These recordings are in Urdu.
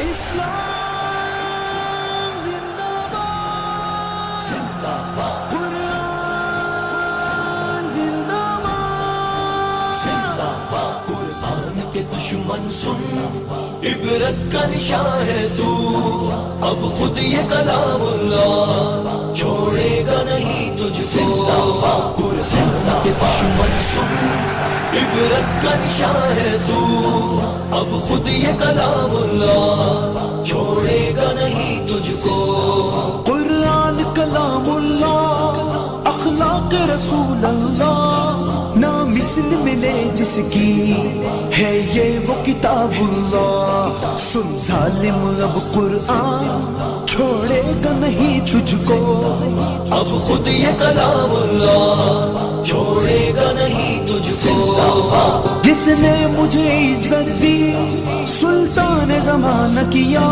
اسلام زندہ باد، زندہ باد، قرآن زندہ باد، زندہ باد، قرآن کے دشمن سن، عبرت کا نشان ہے تو، اب خود یہ کلام اللہ چھوڑے گا نہیں تجھ کو، زندہ باد، قرآن کے دشمن سن، عبرت کا نشان ہے تو، اب خود یہ کلام اللہ چھوڑے گا نہیں تجھ کو، قرآن کلام اللہ، اخلاق رسول اللہ، نہ مثل ملے جس کی ہے یہ وہ کتاب اللہ، سن ظالم اب قرآن چھوڑے گا نہیں تجھ کو، اب خود یہ کلام اللہ چھوڑے گا نہیں تجھ کو، جس نے مجھے عزت دی سلطان زمانہ کیا،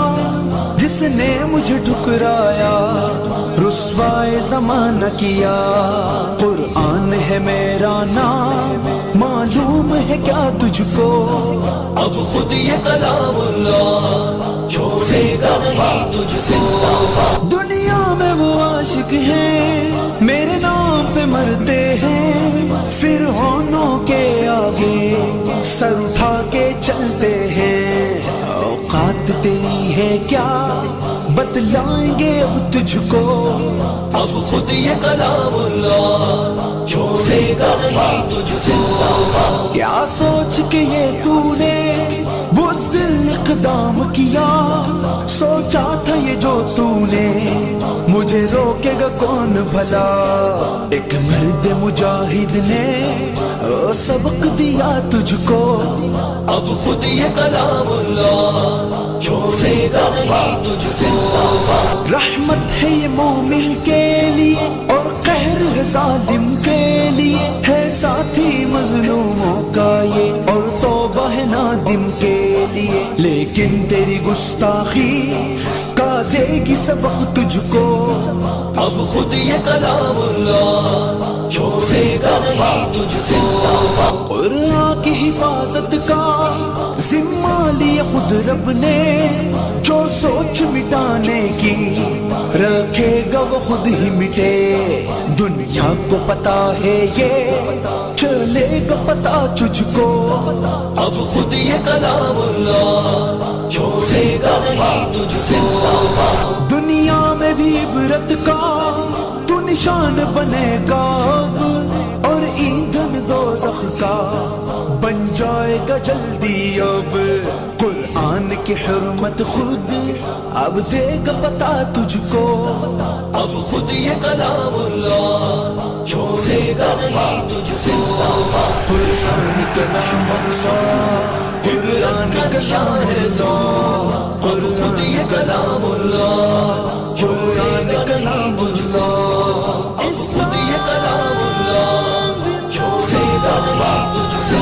جس نے مجھے ٹھکرایا رسوائے زمانہ کیا، قرآن ہے میرا نام معلوم ہے کیا تجھ کو، اب خود یہ کلام اللہ چھوڑے گا نہیں تجھ کو، دنیا میں وہ عاشق ہیں میرے نام پہ مرتے ہیں، فرعونوں کے آگے سر اٹھا کے چلتے ہیں، اوقات تیری ہے کیا بتلائیں گے اب تجھ کو، اب خود یہ کلام اللہ چھوڑے گا نہیں تجھ کو، کیا سوچ کے یہ تو نے بزدل اقدام کیا، سوچا تھا یہ جو تو نے مجھے روکے گا کون بھلا، ایک مرد مجاہد نے سبق دیا تجھ کو، اب خود یہ کلام اللہ چھوڑے گا نہیں تجھ کو، رحمت ہے یہ مومن کے لیے اور قہر ہے ظالم کے لیے، ہے ساتھی مظلوموں کا یہ اور توبہ ہے نادم کے لیے، لیکن تیری گستاخی کا دے گی سبق تجھ کو، اب خود یہ کلام اللہ چھوڑے گا نہیں تجھ کو، قرآن کی حفاظت کا ذمہ لیا خود رب نے، جو سوچ مٹانے کی رکھے گا وہ خود ہی مٹے، دنیا کو پتا ہے یہ چلے گا پتا تجھ کو، اب خود یہ کلام اللہ چھوڑے گا نہیں تجھ کو، دنیا میں بھی عبرت کا تو نشان بنے گا اور ایندھن دوزخ کا بن جائے گا جلدی، اب قرآن کی حرمت خود اب دے گا پتا تجھ کو، اب خود یہ کلام اللہ چھوڑے گا نہیں تجھ کو، قرآن کا دشمن قرآن کا شان ہے تو، خود یہ کلام اللہ چھوڑے گا نہیں تجھ کو، خود یہ کلام اللہ چھوڑے گا نہیں تجھ کو،